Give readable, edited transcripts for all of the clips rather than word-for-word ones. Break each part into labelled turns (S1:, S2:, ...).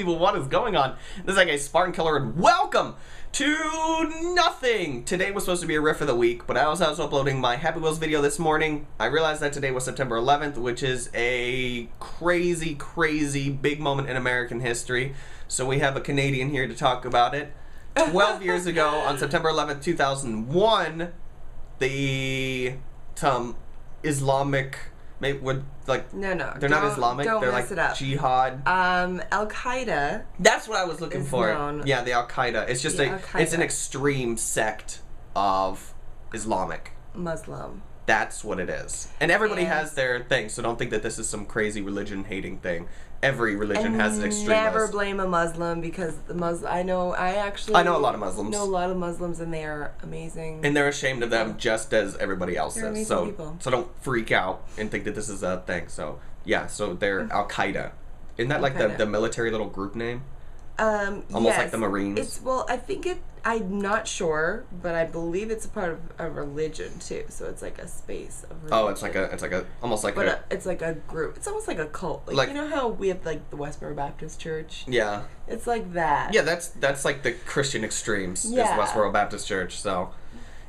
S1: people, what is going on? This is like a Spartan Killer, and welcome to nothing! Today was supposed to be a riff of the week, but as I was uploading my Happy Wheels video this morning, I realized that today was September 11th, which is a crazy, crazy big moment in American history. So we have a Canadian here to talk about it. 12 years ago, on September 11th, 2001, the Islamic... they're not Islamic. They're like jihad.
S2: Al-Qaeda.
S1: That's what I was looking for.
S2: Known.
S1: Yeah, the Al-Qaeda. It's just it's an extreme sect of Islamic
S2: Muslim.
S1: That's what it is. And everybody has their thing, so don't think that this is some crazy religion-hating thing. Every religion has its extremists.
S2: Never blame a Muslim, because the I know a lot of Muslims. Know a lot of Muslims, and they are amazing.
S1: And they're ashamed of them just as everybody else
S2: they're
S1: is.
S2: So people.
S1: So don't freak out and think that this is a thing. So yeah, so they're Al-Qaeda. Isn't that like the military little group name? Almost like the Marines.
S2: I think I'm not sure, but I believe it's a part of a religion too. So it's like a space of religion.
S1: Oh, it's like almost like
S2: it's like a group. It's almost like a cult. Like you know how we have like the Westboro Baptist Church?
S1: Yeah.
S2: It's like that.
S1: Yeah, that's like the Christian extremes. Yeah. Is Westboro Baptist Church. So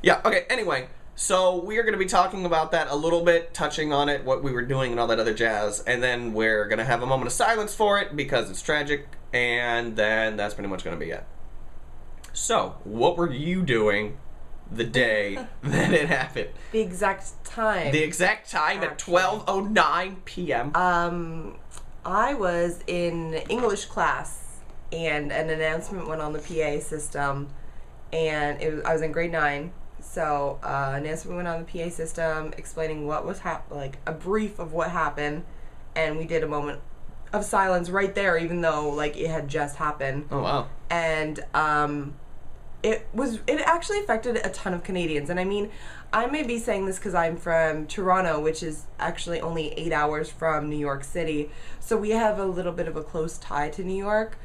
S1: yeah, okay, anyway. So we are going to be talking about that a little bit, touching on it, what we were doing and all that other jazz, and then we're going to have a moment of silence for it because it's tragic, and then that's pretty much going to be it. So, what were you doing the day that it happened?
S2: The exact time.
S1: The exact time at 12:09 p.m.
S2: I was in English class, and an announcement went on the PA system, and I was in grade 9. So, announcement went on the PA system explaining what was like a brief of what happened, and we did a moment of silence right there, even though like it had just happened.
S1: Oh wow!
S2: And it actually affected a ton of Canadians, and I mean, I may be saying this because I'm from Toronto, which is actually only 8 hours from New York City, so we have a little bit of a close tie to New York.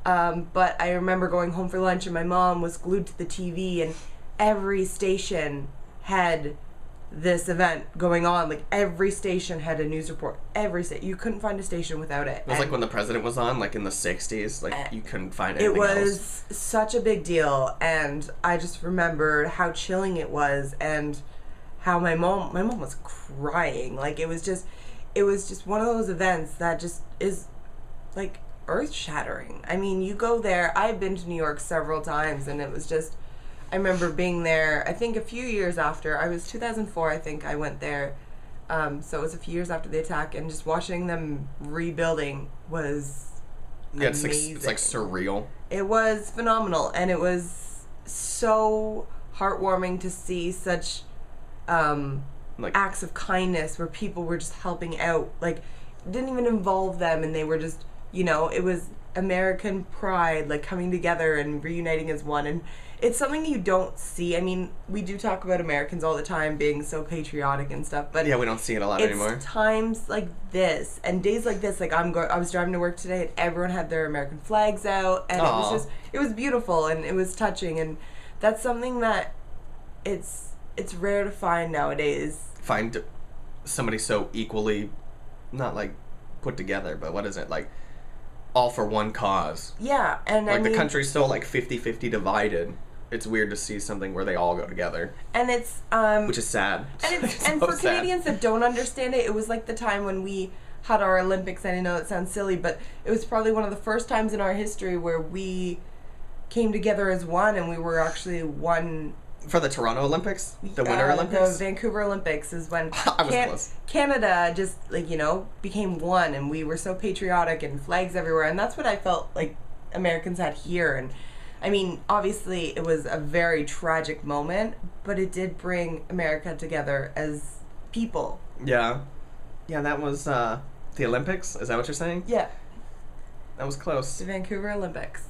S2: But I remember going home for lunch, and my mom was glued to the TV, and every station had this event going on. Like, every station had a news report. You couldn't find a station without it.
S1: It was like when the president was on, like in the 60s, like you couldn't find anything
S2: else.
S1: It
S2: was such a big deal, and I just remembered how chilling it was, and how my mom was crying. Like, it was just one of those events that just is like earth-shattering. I mean, you go there. I've been to New York several times, and it was just, I remember being there, I think a few years after. I was 2004, I think I went there. So it was a few years after the attack, and just watching them rebuilding was amazing.
S1: It's like surreal.
S2: It was phenomenal, and it was so heartwarming to see such like acts of kindness where people were just helping out. Like, it didn't even involve them, and they were just, it was American pride, like coming together and reuniting as one. And it's something you don't see. I mean, we do talk about Americans all the time being so patriotic and stuff, but
S1: yeah, we don't see it a lot anymore.
S2: It's times like this and days like this. Like, I was driving to work today, and everyone had their American flags out, and it was beautiful, and it was touching, and that's something that it's rare to find nowadays.
S1: Find somebody so equally, not like put together, but what is it, like all for one cause.
S2: Yeah, and
S1: like, I mean, the country's still like 50-50 divided. It's weird to see something where they all go together.
S2: And it's
S1: which is sad.
S2: And for Canadians that don't understand it, it was like the time when we had our Olympics, and I know it sounds silly, but it was probably one of the first times in our history where we came together as one, and we were actually one.
S1: For the Toronto Olympics? The Winter Olympics?
S2: The Vancouver Olympics is when
S1: I was close.
S2: Canada just, like, became one, and we were so patriotic, and flags everywhere, and that's what I felt like Americans had here. And I mean, obviously it was a very tragic moment, but it did bring America together as people.
S1: Yeah. Yeah, that was the Olympics? Is that what you're saying?
S2: Yeah.
S1: That was close.
S2: The Vancouver Olympics.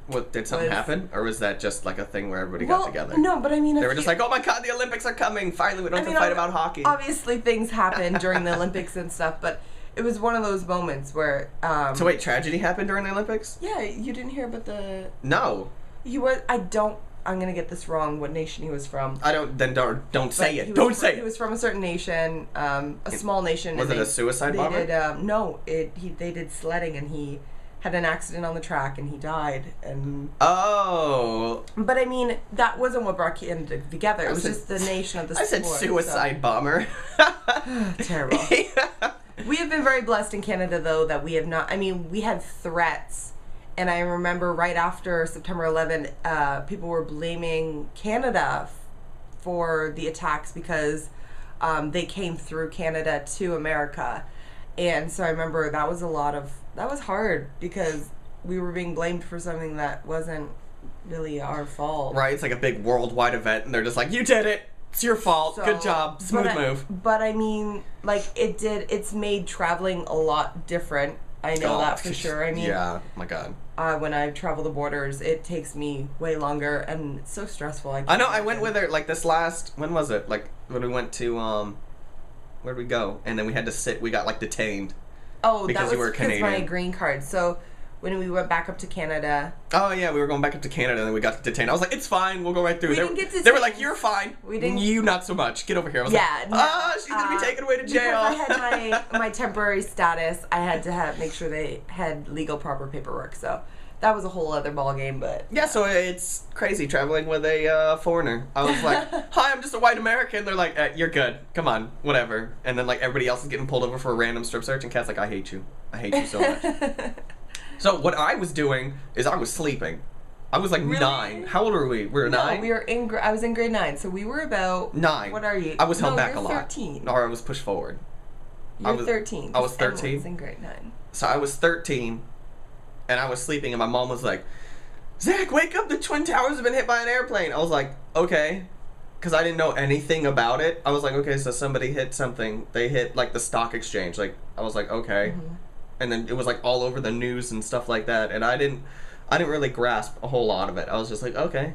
S1: What, did something happen? Or was that just like a thing where everybody got together?
S2: No, but I mean,
S1: they were just like, oh my god, the Olympics are coming! Finally, we don't have to fight about hockey.
S2: Obviously, things happen during the Olympics and stuff, but it was one of those moments where...
S1: So wait, tragedy happened during the Olympics?
S2: Yeah, you didn't hear about the...
S1: No.
S2: I'm gonna get this wrong, what nation he was from.
S1: Don't say it. Don't say it.
S2: He was from a certain nation, a small nation.
S1: Was it a suicide bomber?
S2: No, they did sledding, and had an accident on the track and he died. And
S1: Oh.
S2: but I mean, that wasn't what brought Canada together. It was just the nation of the
S1: I
S2: sport.
S1: said suicide bomber.
S2: Terrible. We have been very blessed in Canada, though, that we have not. I mean, we had threats. And I remember right after September 11th, people were blaming Canada for the attacks because they came through Canada to America. And so I remember that was hard because we were being blamed for something that wasn't really our fault.
S1: Right, it's like a big worldwide event, and they're just like, you did it! It's your fault.
S2: So,
S1: good job. Smooth move.
S2: But I mean, like, it's made traveling a lot different. I know that for sure. I mean,
S1: yeah, my God.
S2: When I travel the borders, it takes me way longer, and it's so stressful.
S1: I know, I went with her, like, this last, when was it? Like, when we went to, where'd we go? And then we had to sit, we got, like, detained.
S2: Oh,
S1: because
S2: that was
S1: you were
S2: because
S1: Canadian.
S2: my green card. So, when we went back up to Canada...
S1: Oh, yeah, we were going back up to Canada, and then we got detained. I was like, it's fine, we'll go right through.
S2: We didn't get detained.
S1: They were like, you're fine.
S2: We didn't...
S1: You not so much. Get over here. I was
S2: like,
S1: no, she's going to be taken away to jail.
S2: Because I had my temporary status, I had to make sure they had legal, proper paperwork, so... That was a whole other ballgame, but...
S1: Yeah, so it's crazy traveling with a foreigner. I was like, hi, I'm just a white American. They're like, you're good. Come on, whatever. And then, like, everybody else is getting pulled over for a random strip search, and Kat's like, I hate you. I hate you so much. So what I was doing is I was sleeping. I was, like,
S2: Really?
S1: 9. How old were we? We were 9?
S2: we were I was in grade 9, so we were about...
S1: 9.
S2: What are you?
S1: I was held back a lot.
S2: 13.
S1: Or I was pushed forward.
S2: You're 13.
S1: I was 13?
S2: I was in grade 9.
S1: So I was 13, and I was sleeping, and my mom was like, Zach, wake up, the Twin Towers have been hit by an airplane. I was like, okay. Because I didn't know anything about it. I was like, okay, so somebody hit something. They hit, like, the stock exchange. Like, I was like, okay.
S2: Mm-hmm.
S1: And then it was, like, all over the news and stuff like that. And I didn't really grasp a whole lot of it. I was just like, okay,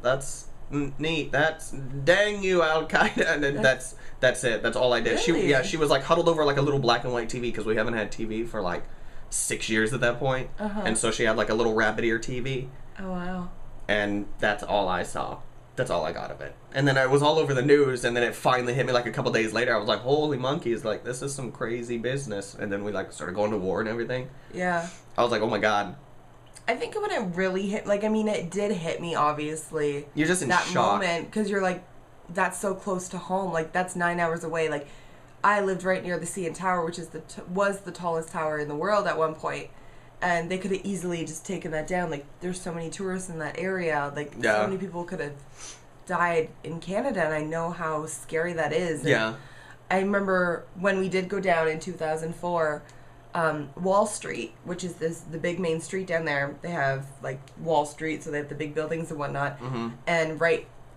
S1: that's neat. That's, dang you, Al-Qaeda. And then that's it. That's all I did.
S2: Really?
S1: She was, like, huddled over, like, a little black and white TV because we haven't had TV for, like, 6 years at that point.
S2: Uh-huh.
S1: And so she had like a little rabbit ear TV.
S2: Oh, wow.
S1: And that's all I saw. That's all I got of it. And then it was all over the news, and then it finally hit me like a couple days later. I was like, holy monkeys, like, this is some crazy business. And then we like started going to war and everything.
S2: Yeah.
S1: I was like, oh my God.
S2: I think when it really hit, like, I mean, it did hit me, obviously.
S1: You're just in
S2: that
S1: shock.
S2: moment, because you're like, that's so close to home. Like, that's 9 hours away. Like, I lived right near the CN Tower, which is was the tallest tower in the world at one point, and they could have easily just taken that down. Like, there's so many tourists in that area. Like, so many people could have died in Canada, and I know how scary that is. And
S1: yeah.
S2: I remember when we did go down in 2004, Wall Street, which is the big main street down there. They have like Wall Street, so they have the big buildings and whatnot, and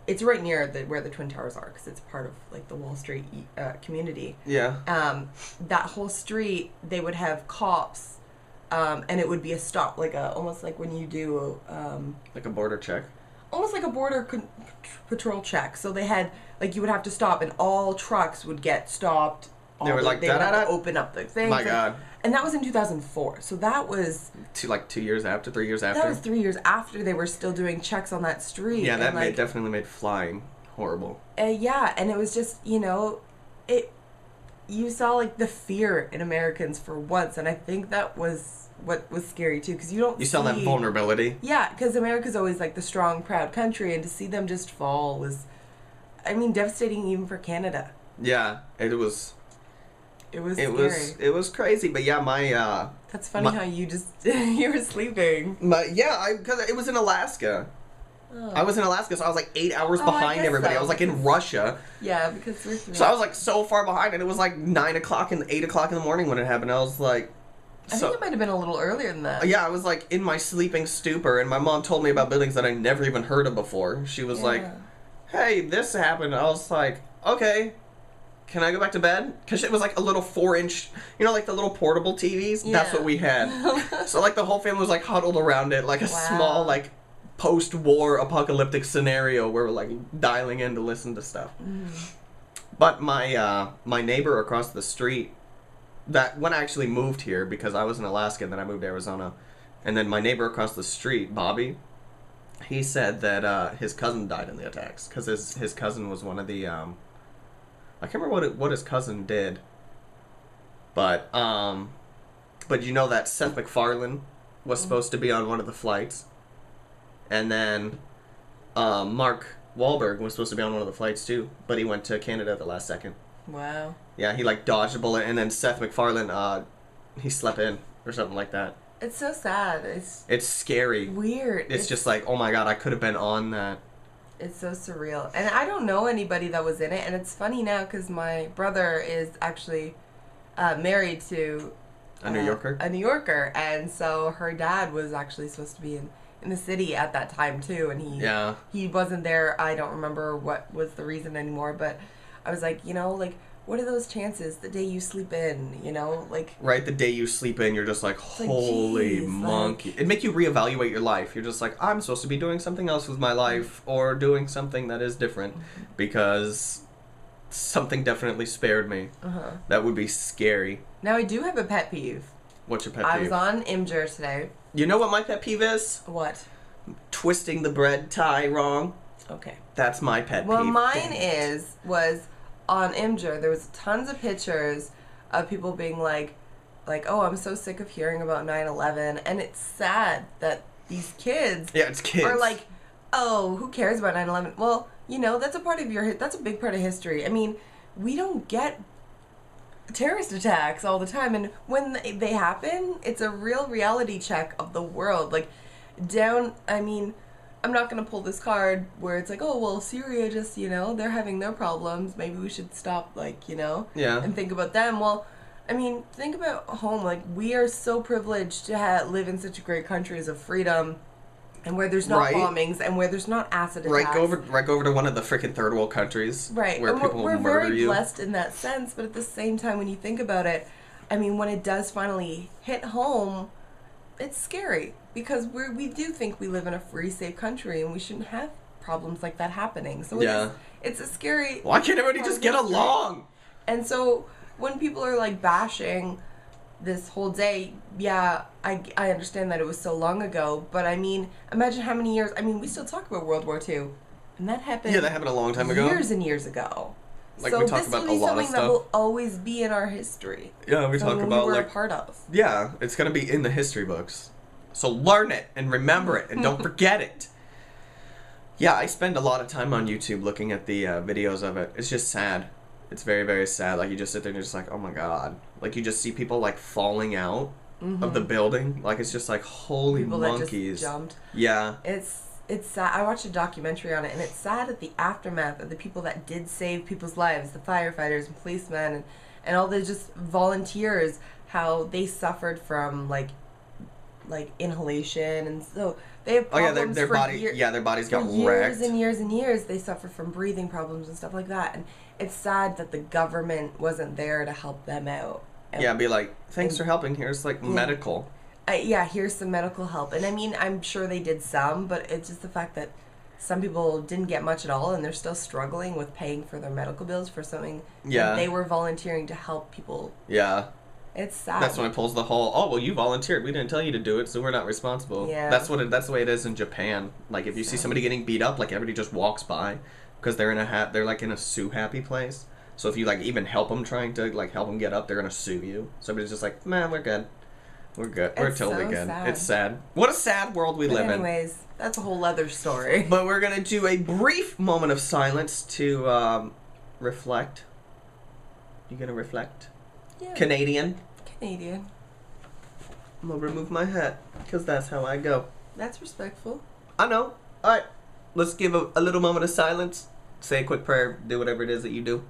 S2: it's right near where the Twin Towers are, because it's part of like the Wall Street community.
S1: Yeah.
S2: That whole street, they would have cops, and it would be a stop, like almost like when you do
S1: like a border check.
S2: Almost like a border patrol check. So they had like you would have to stop, and all trucks would get stopped.
S1: They were like,
S2: they would have to open up the thing.
S1: My God.
S2: And that was in 2004. So that was
S1: 2 years after, 3 years after.
S2: That was 3 years after they were still doing checks on that street.
S1: Yeah, that
S2: and
S1: definitely made flying horrible.
S2: Yeah, and it was just, you saw like the fear in Americans for once, and I think that was what was scary too, because you
S1: saw that vulnerability.
S2: Yeah, because America's always like the strong, proud country, and to see them just fall was, I mean, devastating even for Canada.
S1: Yeah, it was.
S2: It was scary.
S1: It was crazy, but yeah, my
S2: That's funny how you just you were sleeping.
S1: Because it was in Alaska.
S2: Oh.
S1: I was in Alaska, so I was like 8 hours behind everybody.
S2: So.
S1: I was like in Russia.
S2: Yeah, because
S1: so I was like so far behind, and it was like 9 o'clock and 8 o'clock in the morning when it happened. I was like,
S2: I think it might have been a little earlier than that.
S1: Yeah, I was like in my sleeping stupor, and my mom told me about buildings that I never even heard of before. She was like, "Hey, this happened." I was like, "Okay." Can I go back to bed? Because it was like a little 4-inch, like the little portable TVs? Yeah. That's what we had. So like the whole family was like huddled around it, like a small like post-war apocalyptic scenario where we're like dialing in to listen to stuff. But my neighbor across the street, that when I actually moved here, because I was in Alaska and then I moved to Arizona, and then my neighbor across the street, Bobby, he said that his cousin died in the attacks because his cousin was one of the I can't remember what his cousin did, but But you know that Seth MacFarlane was supposed to be on one of the flights, and then Mark Wahlberg was supposed to be on one of the flights too, but he went to Canada at the last second.
S2: Wow.
S1: Yeah, he like dodged a bullet, and then Seth MacFarlane, he slept in or something like that.
S2: It's so sad.
S1: It's scary.
S2: Weird.
S1: It's just like, oh my god, I could have been on that.
S2: It's so surreal. And I don't know anybody that was in it, and it's funny now because my brother is actually married to
S1: A New Yorker?
S2: A New Yorker, and so her dad was actually supposed to be in the city at that time too, and he wasn't there. I don't remember what was the reason anymore, but I was like, like, what are those chances the day you sleep in, like...
S1: Right, the day you sleep in, you're just like, holy monkey. It'd make you reevaluate your life. You're just like, I'm supposed to be doing something else with my life, or doing something that is different, because something definitely spared me. That would be scary.
S2: Now, I do have a pet peeve.
S1: What's your pet peeve?
S2: I was on Imgur today.
S1: You know what my pet peeve is?
S2: What?
S1: Twisting the bread tie wrong.
S2: Okay.
S1: That's my pet peeve.
S2: Well, mine was on Imgur, there was tons of pictures of people being like, oh, I'm so sick of hearing about 9/11, and it's sad that these kids
S1: it's kids.
S2: are like, oh, who cares about 9/11? Well, that's that's a big part of history. I mean, we don't get terrorist attacks all the time, and when they happen, it's a real reality check of the world. Like, I'm not going to pull this card where it's like, oh, well, Syria just, they're having their problems. Maybe we should stop, and think about them. Well, think about home. Like, we are so privileged to live in such great countries of freedom, and where there's not bombings, and where there's not acid attacks.
S1: Right, go over to one of the freaking third world countries.
S2: Right.
S1: Where
S2: and
S1: people
S2: we're
S1: murder
S2: very
S1: you.
S2: blessed in that sense, but at the same time, when you think about it, when it does finally hit home, it's scary. Because we do think we live in a free, safe country, and we shouldn't have problems like that happening. So it's a scary...
S1: Why can't everybody just get along?
S2: And so when people are bashing this whole day, I understand that it was so long ago, but imagine how many years... we still talk about World War II, and that happened...
S1: Yeah, that happened a long time ago.
S2: Years and years ago.
S1: Like, we talk about a lot of stuff. So this will be something that will
S2: always be in our history.
S1: Yeah, we talk about,
S2: we were a part of.
S1: Yeah, it's going to be in the history books. So learn it and remember it and don't forget it. Yeah, I spend a lot of time on YouTube looking at the videos of it. It's just sad. It's very, very sad. Like, you just sit there and you're just like, oh my god. Like, you just see people, falling out of the building. Like, it's just like, holy
S2: people
S1: monkeys.
S2: That just jumped.
S1: Yeah.
S2: It's sad. I watched a documentary on it, and it's sad at the aftermath of the people that did save people's lives, the firefighters and policemen, and all the just volunteers, how they suffered from, like inhalation, and so they have problems
S1: their bodies got wrecked.
S2: Years and years and years. They suffer from breathing problems and stuff like that, and it's sad that the government wasn't there to help them out. And,
S1: be like, thanks for helping. Here's medical.
S2: Here's some medical help, and I'm sure they did some, but it's just the fact that some people didn't get much at all, and they're still struggling with paying for their medical bills for something that they were volunteering to help people.
S1: Yeah.
S2: It's sad.
S1: That's when it pulls the whole, oh, well, you volunteered. We didn't tell you to do it, so we're not responsible.
S2: Yeah.
S1: That's the way it is in Japan. Like, if you see somebody getting beat up, everybody just walks by because they're in a sue happy place. So if you, even help them trying to, help them get up, they're going to sue you. Somebody's just like, man, we're good. We're good. We're totally good.
S2: Sad.
S1: It's sad. What a sad world we live in.
S2: Anyways, that's a whole other story.
S1: But we're going to do a brief moment of silence to reflect. You going to reflect?
S2: Yeah.
S1: Canadian.
S2: I'm
S1: gonna remove my hat because that's how I go.
S2: That's respectful.
S1: I know. Alright, let's give a little moment of silence. Say a quick prayer. Do whatever it is that you do.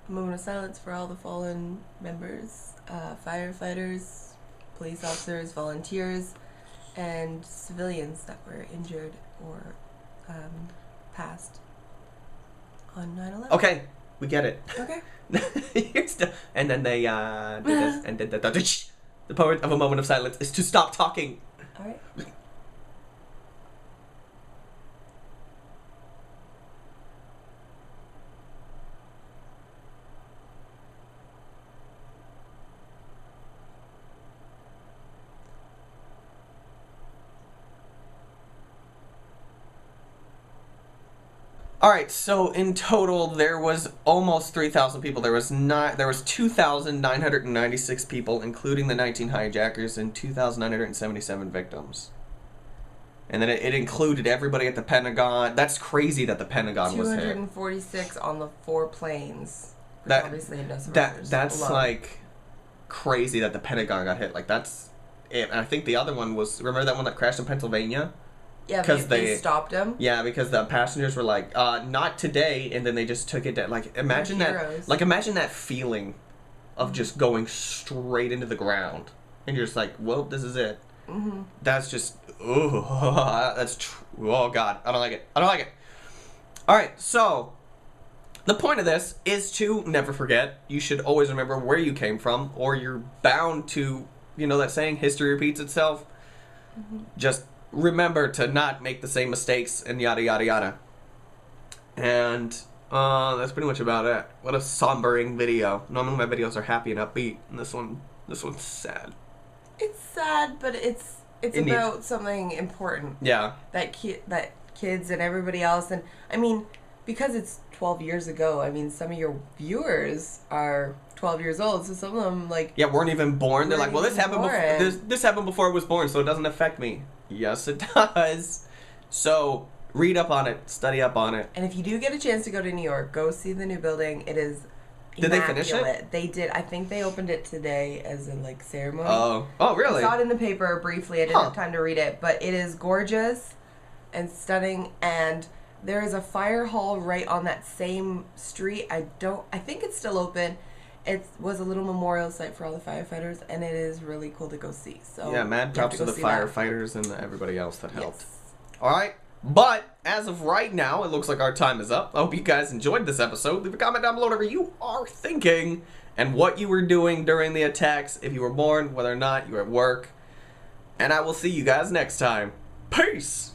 S2: A moment of silence for all the fallen members, firefighters, police officers, volunteers, and civilians that were injured or passed on 9/11.
S1: Okay, we get it.
S2: Okay.
S1: And then they did this, and the point of a moment of silence is to stop talking.
S2: All right.
S1: All right, so in total there was almost 3,000 people. There was 2,996 people, including the 19 hijackers, and 2,977 victims. And then it included everybody at the Pentagon. That's crazy that the Pentagon was hit.
S2: 246 on the 4 planes.
S1: That
S2: Obviously, no survivors
S1: that's
S2: alone.
S1: like crazy that the Pentagon got hit. Like that's it. And I think the other one was, remember that one that crashed in Pennsylvania?
S2: Yeah,
S1: 'Cause
S2: they stopped him.
S1: Yeah, because the passengers were like, not today, and then they just took it down. Like, imagine that.
S2: Heroes.
S1: Like, imagine that feeling of just going straight into the ground, and you're just like, well, this is it.
S2: Mm-hmm.
S1: That's just, oh God, I don't like it. I don't like it. All right, so the point of this is to never forget. You should always remember where you came from, or you're bound to, you know that saying, history repeats itself.
S2: Mm-hmm.
S1: Just remember to not make the same mistakes and yada yada yada. And that's pretty much about it. What a sombering video. Normally my videos are happy and upbeat, and this one's sad.
S2: It's sad, but it's about something important.
S1: Yeah.
S2: That kids and everybody else, and I mean, because it's 12 years ago. I mean, some of your viewers are 12 years old, so some of them
S1: weren't even born. They're like, well, this happened before.
S2: born.
S1: This happened before I was born, so it doesn't affect me. Yes, it does. So read up on it, study up on it.
S2: And if you do get a chance to go to New York, go see the new building. It is
S1: Did they
S2: immaculate.
S1: finish it?
S2: They did. I think they opened it today as a ceremony.
S1: Oh, really?
S2: I saw it in the paper briefly. I didn't have time to read it, but it is gorgeous and stunning. And there is a fire hall right on that same street. I think it's still open. It was a little memorial site for all the firefighters, and it is really cool to go see. So
S1: yeah, mad props to the
S2: see
S1: firefighters and everybody else that helped.
S2: Yes.
S1: All right, but as of right now, it looks like our time is up. I hope you guys enjoyed this episode. Leave a comment down below whatever you are thinking and what you were doing during the attacks, if you were born, whether or not you were at work. And I will see you guys next time. Peace!